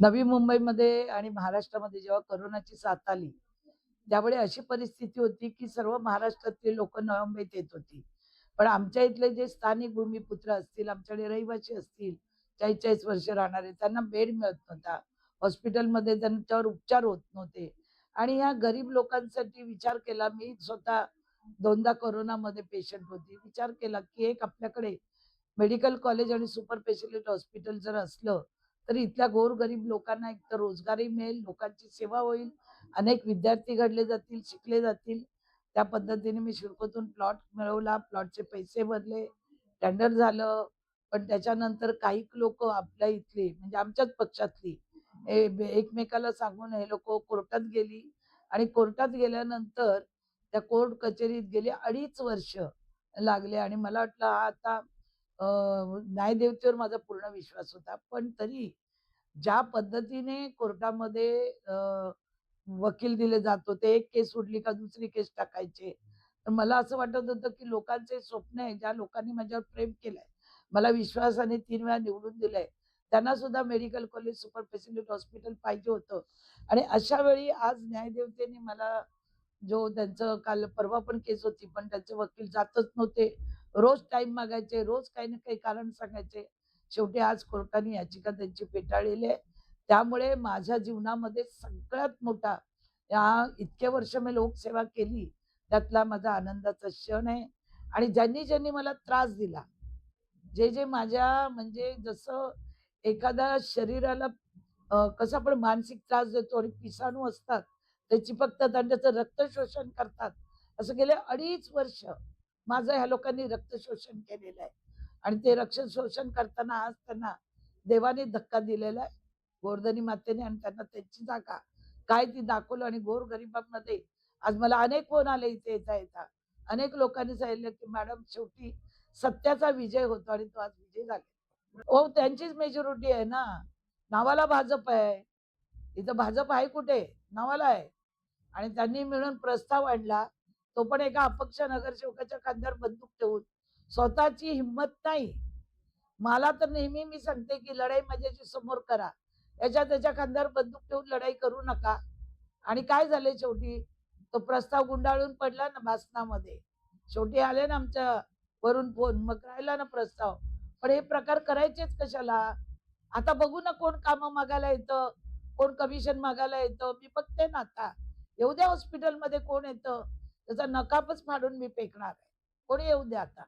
नवी मुंबईमध्ये आणि महाराष्ट्रामध्ये जेव्हा कोरोनाची साथ आली, त्यावेळी अशी परिस्थिती होती, की सर्व महाराष्ट्रातली लोकं नवी मुंबईत येत होती. पण आमच्या इथले जे स्थानिक भूमिपुत्र असतील, आमच्याकडे रहिवासी असतील, 40-40 वर्ष राहणारे, त्यांना बेड मिळत नव्हता. हॉस्पिटलमध्ये त्यांच्यावर उपचार होत नव्हते आणि ह्या गरीब लोकांसाठी विचार केला. मी स्वतः 2दा कोरोनामध्ये पेशंट होती. विचार केला, की एक आपल्याकडे मेडिकल कॉलेज आणि सुपर स्पेशालिटी हॉस्पिटल जर असलं, तर इथल्या गोरगरीब लोकांना एकतर रोजगारही मिळेल, लोकांची सेवा होईल, अनेक विद्यार्थी घडले जातील, शिकले जातील. त्या पद्धतीने मी शिडकोतून प्लॉट मिळवला, प्लॉटचे पैसे भरले, टेंडर झालं. पण त्याच्यानंतर काही लोकं आपल्या इथली म्हणजे आमच्याच पक्षातली एकमेकाला सांगून हे लोकं कोर्टात गेली आणि कोर्टात गेल्यानंतर त्या कोर्ट कचेरीत गेली 2.5 वर्ष लागले आणि मला वाटलं हा आता अ, न्यायदेवतेवर माझा पूर्ण विश्वास होता. पण तरी ज्या पद्धतीने कोर्टामध्ये वकील दिले जात होते, एक केस सोडली का दुसरी केस टाकायचे. तर मला असं वाटत होतं, की लोकांचे स्वप्न आहे, ज्या लोकांनी माझ्यावर प्रेम केलंय, मला विश्वासाने 3 वेळा निवडून दिलंय, त्यांना सुद्धा medical college, super speciality hospital पाहिजे होतं. आणि अशा वेळी आज न्यायदेवतेने मला जो त्यांचं काल परवा पण केस होती, पण त्यांचे वकील जातच नव्हते. रोज टाईम मागायचे, रोज काही ना काही कारण सांगायचे. शेवटी आज कोर्टाने याचिका त्यांची फेटाळलेली आहे. त्यामुळे माझ्या जीवनामध्ये सगळ्यात मोठा या इतके वर्ष मी लोकसेवा केली, त्यातला माझा आनंदाचा क्षण आहे. आणि ज्यांनी मला त्रास दिला, जे माझ्या म्हणजे जसं एखाद्या शरीराला कसं आपण मानसिक त्रास देतो आणि पिसाणू असतात, ते चिपकतात आणि त्याचं रक्त शोषण करतात. असं गेले 2.5 वर्ष माझं ह्या लोकांनी रक्त शोषण केलेलं आहे. आणि ते रक्त शोषण करताना आज त्यांना देवाने धक्का दिलेला आहे. गोवर्धनी मातेने आणि त्यांना त्यांची जागा काय ती दाखवलं आणि गोरगरिबांमध्ये आज मला अनेक फोन आले इथे येता-येता. अनेक लोकांनी सांगितलं, की "मॅडम शेवटी सत्याचा विजय होतो आणि तो आज विजय झाला." हो, त्यांचीच मेजॉरिटी आहे ना. नावाला भाजप आहे. इथं भाजप आहे कुठे? नावाला आहे. आणि त्यांनी मिळून प्रस्ताव आणला. तो पण एका अपक्ष नगरसेवकाच्या खांद्यावर बंदूक ठेवून. स्वतःची हिंमत नाही. मला तर नेहमी मी सांगते, की लढाई माझ्याशी समोर करा. याच्या त्याच्या खांद्यावर बंदूक ठेवून लढाई करू नका. आणि काय झाले शेवटी? तो प्रस्ताव गुंडाळून पडला ना भाषणामध्ये. शेवटी आले ना आमच्या वरून फोन, मग राहिला ना प्रस्ताव. पण हे प्रकार करायचेच कशाला? आता बघू ना कोण कामं मागायला येतं, कोण कमिशन मागायला येतं. मी बघते ना आता. येऊ द्या हॉस्पिटलमध्ये कोण येतं, त्याचा नकाबच फाडून मी फेकणार आहे. कोणी येऊ द्या आता.